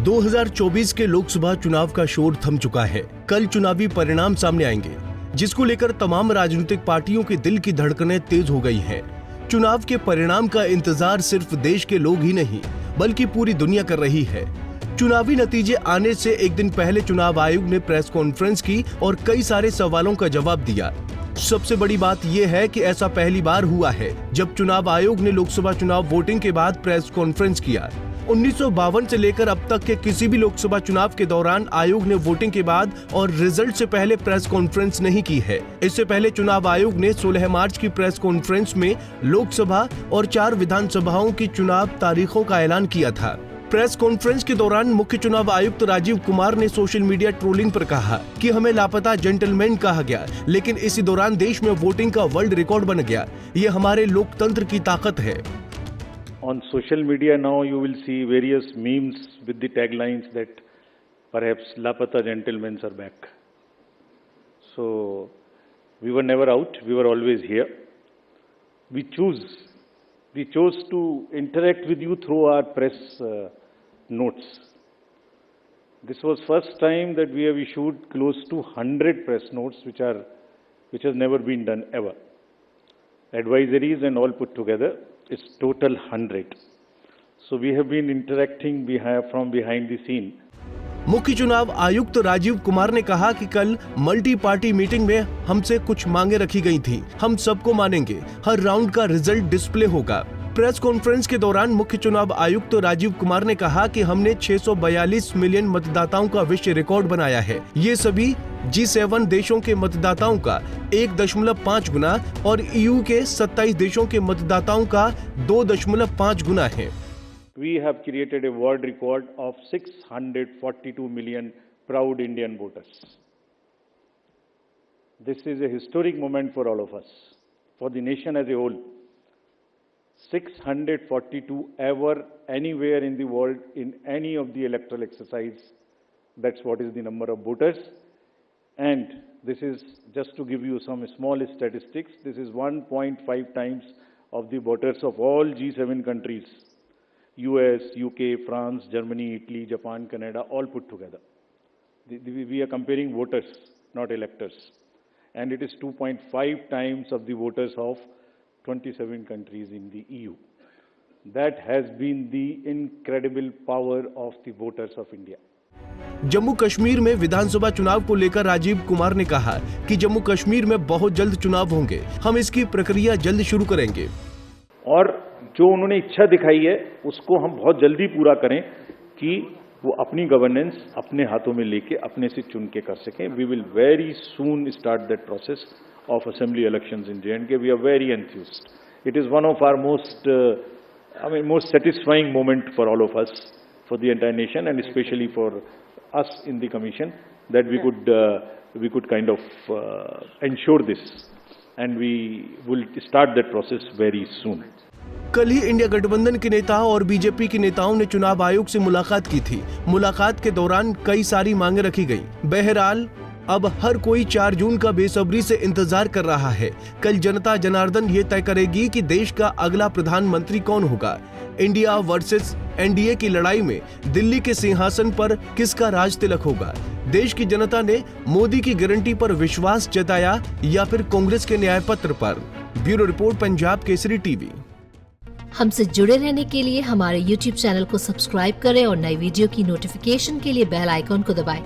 2024 के लोकसभा चुनाव का शोर थम चुका है। कल चुनावी परिणाम सामने आएंगे, जिसको लेकर तमाम राजनीतिक पार्टियों के दिल की धड़कनें तेज हो गई हैं। चुनाव के परिणाम का इंतजार सिर्फ देश के लोग ही नहीं, बल्कि पूरी दुनिया कर रही है। चुनावी नतीजे आने से एक दिन पहले चुनाव आयोग ने प्रेस कॉन्फ्रेंस की और कई सारे सवालों का जवाब दिया। सबसे बड़ी बात यह है कि ऐसा पहली बार हुआ है जब चुनाव आयोग ने लोकसभा चुनाव वोटिंग के बाद प्रेस कॉन्फ्रेंस किया। 1952 से लेकर अब तक के किसी भी लोकसभा चुनाव के दौरान आयोग ने वोटिंग के बाद और रिजल्ट से पहले प्रेस कॉन्फ्रेंस नहीं की है। इससे पहले चुनाव आयोग ने 16 मार्च की प्रेस कॉन्फ्रेंस में लोकसभा और 4 विधानसभाओं की चुनाव तारीखों का ऐलान किया था। प्रेस कॉन्फ्रेंस के दौरान मुख्य चुनाव आयुक्त राजीव कुमार ने सोशल मीडिया ट्रोलिंग पर कहा कि हमें लापता जेंटलमैन कहा गया, लेकिन इसी दौरान देश में वोटिंग का वर्ल्ड रिकॉर्ड बन गया। ये हमारे लोकतंत्र की ताकत है। On social media now you will see various memes with the taglines that perhaps Lapata gentlemen are back. So we were never out, we were always here. We chose to interact with you through our press notes. This was first time that we have issued close to 100 press notes which has never been done ever. Advisories and all put together is total 100. So we have been interacting from behind the scene. मुख्य चुनाव आयुक्त राजीव कुमार ने कहा कि कल multi party meeting में हमसे कुछ मांगे रखी गई थी। हम सबको मानेंगे, हर राउंड का रिजल्ट डिस्प्ले होगा। प्रेस कॉन्फ्रेंस के दौरान मुख्य चुनाव आयुक्त राजीव कुमार ने कहा कि हमने 642 मिलियन मतदाताओं का विश्व रिकॉर्ड बनाया है। ये सभी G7 देशों के मतदाताओं का 1.5 गुना और EU के 27 देशों के मतदाताओं का 2.5 गुना है। We have created a world record of 642 million proud Indian voters. This is a historic moment for all of us, for the nation as a whole. 642 ever, anywhere in the world, in any of the electoral exercise. That's what is the number of voters. And this is, just to give you some small statistics, this is 1.5 times of the voters of all G7 countries. US, UK, France, Germany, Italy, Japan, Canada, all put together. We are comparing voters, not electors. And it is 2.5 times of the voters of 27 countries in the EU. That has been the incredible power of the voters of India. Jammu Kashmir में विधानसभा चुनाव को लेकर राजीव कुमार ने कहा कि जम्मू कश्मीर में बहुत जल्द चुनाव होंगे। हम इसकी प्रक्रिया जल्द शुरू करेंगे। और जो उन्होंने इच्छा दिखाई है उसको हम बहुत जल्दी पूरा करें कि वो अपनी गवर्नेंस अपने हाथों में लेके अपने से चुन के कर सकें। We will very soon start that process of assembly elections in J&K. We are very enthused. It is one of our most satisfying moment for all of us, for the entire nation, and especially for us in the commission, that we could kind of ensure this, and we will start that process very soon. कल ही India गठबंधन के नेता और BJP के नेताओं ने चुनाव आयोग से मुलाकात की थी। मुलाकात के दौरान कई सारी मांगे रखी गई। बहरहाल अब हर कोई 4 जून का बेसब्री से इंतजार कर रहा है। कल जनता जनार्दन ये तय करेगी कि देश का अगला प्रधानमंत्री कौन होगा। इंडिया वर्सेस एनडीए की लड़ाई में दिल्ली के सिंहासन पर किसका राज तिलक होगा। देश की जनता ने मोदी की गारंटी पर विश्वास जताया या फिर कांग्रेस के न्याय पत्र पर। Bureau report, Punjab Kesari TV. हमसे जुड़े रहने के लिए हमारे YouTube चैनल को सब्सक्राइब करें और नई वीडियो की नोटिफिकेशन के लिए बेल आइकॉन को दबाएं।